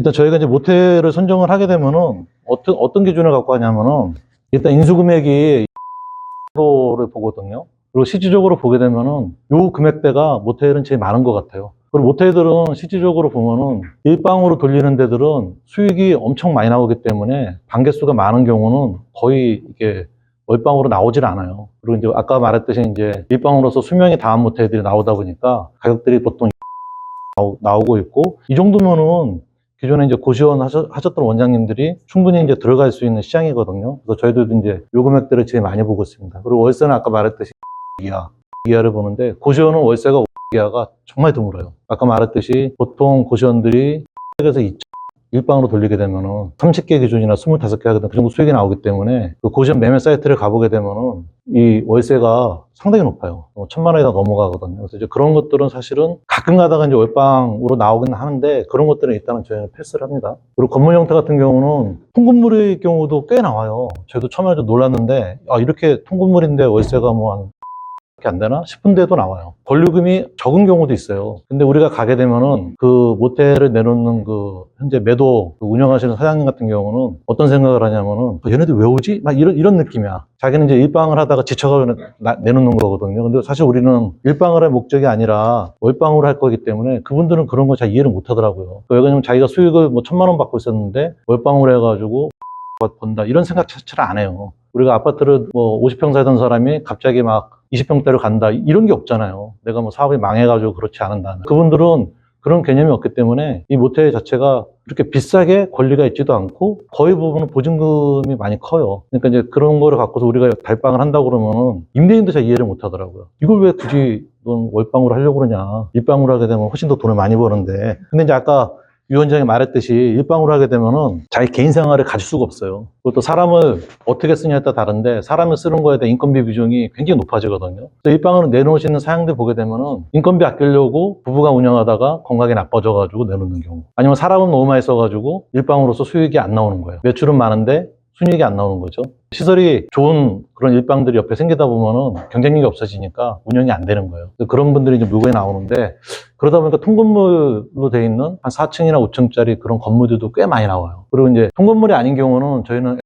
일단 저희가 이제 모텔을 선정을 하게 되면은 어떤 기준을 갖고 하냐면은 일단 인수금액이 를 보거든요. 그리고 실질적으로 보게 되면은 요 금액대가 모텔은 제일 많은 것 같아요. 그리고 모텔들은 실질적으로 보면은 일방으로 돌리는 데들은 수익이 엄청 많이 나오기 때문에 방개수가 많은 경우는 거의 이게 월방으로 나오질 않아요. 그리고 이제 아까 말했듯이 이제 일방으로서 수명이 다한 모텔들이 나오다 보니까 가격들이 보통 나오고 있고, 이 정도면은 기존에 이제 고시원 하셨던 원장님들이 충분히 이제 들어갈 수 있는 시장이거든요. 그래서 저희들도 이제 요 금액들을 제일 많이 보고 있습니다. 그리고 월세는 아까 말했듯이 이하를 보는데, 고시원은 월세가 이하가 정말 드물어요. 아까 말했듯이 보통 고시원들이 에서 일방으로 돌리게 되면은 30개 기준이나 25개 하거든 그 정도 수익이 나오기 때문에 그 고시원 매매 사이트를 가보게 되면은 이 월세가 상당히 높아요. 1,000만 원이 다 넘어가거든요. 그래서 이제 그런 것들은 사실은 가끔 가다가 이제 월방으로 나오긴 하는데, 그런 것들은 일단은 저희는 패스를 합니다. 그리고 건물 형태 같은 경우는 통건물의 경우도 꽤 나와요. 저희도 처음에 좀 놀랐는데, 이렇게 통건물인데 월세가 뭐 한 안 되나 싶은 데도 나와요. 권리금이 적은 경우도 있어요. 근데 우리가 가게 되면은 그 모텔을 내놓는 그 현재 매도 운영하시는 사장님 같은 경우는 어떤 생각을 하냐면은 얘네들 왜 오지? 막 이런 느낌이야. 자기는 이제 일방을 하다가 지쳐가 내놓는 거거든요. 근데 사실 우리는 일방을 할 목적이 아니라 월방으로 할 거기 때문에 그분들은 그런 거 잘 이해를 못 하더라고요. 왜냐면 자기가 수익을 뭐 1,000만 원 받고 있었는데 월방으로 해가지고 번다 이런 생각 자체를 안 해요. 우리가 아파트를 뭐 50평 살던 사람이 갑자기 막 20평대로 간다 이런 게 없잖아요. 내가 뭐 사업이 망해가지고 그렇지 않은다면. 그분들은 그런 개념이 없기 때문에 이 모텔 자체가 그렇게 비싸게 권리가 있지도 않고 거의 부분은 보증금이 많이 커요. 그러니까 이제 그런 거를 갖고서 우리가 달방을 한다고 그러면은 임대인도 잘 이해를 못 하더라고요. 이걸 왜 굳이 넌 월방으로 하려고 그러냐. 일방으로 하게 되면 훨씬 더 돈을 많이 버는데. 근데 이제 아까 위원장이 말했듯이 일방으로 하게 되면은 자기 개인 생활을 가질 수가 없어요. 그것도 사람을 어떻게 쓰냐에 따라 다른데, 사람을 쓰는 거에 대한 인건비 비중이 굉장히 높아지거든요. 그래서 일방으로 내놓으시는 사양들 보게 되면은 인건비 아끼려고 부부가 운영하다가 건강이 나빠져가지고 내놓는 경우, 아니면 사람은 너무 많이 써가지고 일방으로서 수익이 안 나오는 거예요. 매출은 많은데 순이익이 안 나오는 거죠. 시설이 좋은 그런 일방들이 옆에 생기다 보면은 경쟁력이 없어지니까 운영이 안 되는 거예요. 그런 분들이 이제 물건이 나오는데, 그러다 보니까 통건물로 돼 있는 한 4층이나 5층짜리 그런 건물들도 꽤 많이 나와요. 그리고 이제 통건물이 아닌 경우는 저희는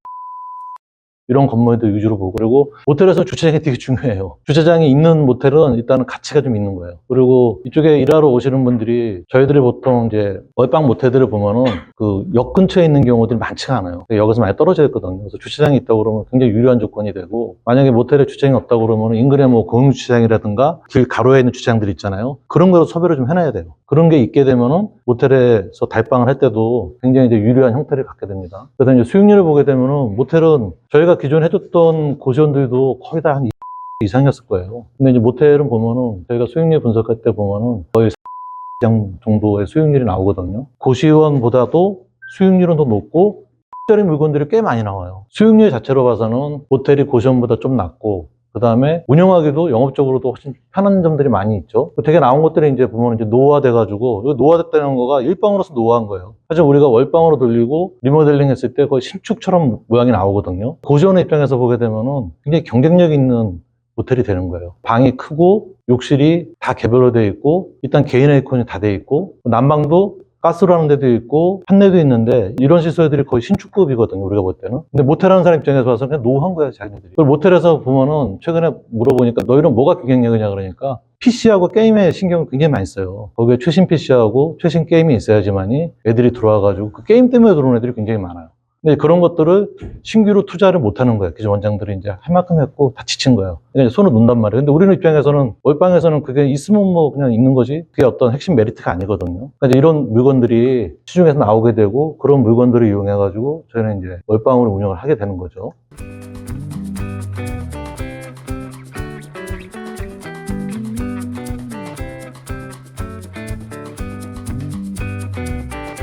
이런 건물들 위주로 보고, 그리고 모텔에서 주차장이 되게 중요해요. 주차장이 있는 모텔은 일단은 가치가 좀 있는 거예요. 그리고 이쪽에 일하러 오시는 분들이 저희들이 보통 이제 월방 모텔들을 보면은 그 역 근처에 있는 경우들이 많지가 않아요. 역에서 많이 떨어져 있거든요. 그래서 주차장이 있다고 그러면 굉장히 유리한 조건이 되고, 만약에 모텔에 주차장이 없다고 그러면 인근에 뭐 공용 주차장이라든가 길 가로에 있는 주차장들 있잖아요. 그런 거로 섭외를 좀 해놔야 돼요. 그런 게 있게 되면은 모텔에서 달방을 할 때도 굉장히 이제 유리한 형태를 갖게 됩니다. 그래서 이제 수익률을 보게 되면은 모텔은 저희가 기존에 해줬던 고시원들도 거의 다 한 이상이었을 거예요. 근데 이제 모텔은 보면은 저희가 수익률 분석할 때 보면은 거의 이상 정도의 수익률이 나오거든요. 고시원보다도 수익률은 더 높고 짜리 물건들이 꽤 많이 나와요. 수익률 자체로 봐서는 모텔이 고시원보다 좀 낮고, 그 다음에 운영하기도 영업적으로도 훨씬 편한 점들이 많이 있죠. 되게 나온 것들이 이제 보면 이제 노후화돼가지고, 노후화됐다는 거가 일방으로서 노후화한 거예요. 사실 우리가 월방으로 돌리고 리모델링 했을 때 거의 신축처럼 모양이 나오거든요. 고시원의 입장에서 보게 되면은 굉장히 경쟁력 있는 모텔이 되는 거예요. 방이 크고 욕실이 다 개별로 되어 있고, 일단 개인 에어컨이 다 되어 있고, 난방도 가스로 하는 데도 있고 판넬도 있는데, 이런 시설들이 거의 신축급이거든요, 우리가 볼 때는. 근데 모텔하는 사람 입장에서 봐서 그냥 노후한 거야, 자기네들이. 그걸 모텔에서 보면은 최근에 물어보니까 너희는 뭐가 경쟁력이냐 그러니까 PC하고 게임에 신경을 굉장히 많이 써요. 거기에 최신 PC하고 최신 게임이 있어야지만이 애들이 들어와가지고, 그 게임 때문에 들어오는 애들이 굉장히 많아요. 근데 그런 것들을 신규로 투자를 못 하는 거예요. 기존 원장들이 이제 할 만큼 했고 다 지친 거예요. 그러니까 손을 놓는단 말이에요. 근데 우리는 입장에서는, 월방에서는 그게 있으면 뭐 그냥 있는 거지, 그게 어떤 핵심 메리트가 아니거든요. 그러니까 이런 물건들이 시중에서 나오게 되고, 그런 물건들을 이용해가지고 저희는 이제 월방으로 운영을 하게 되는 거죠.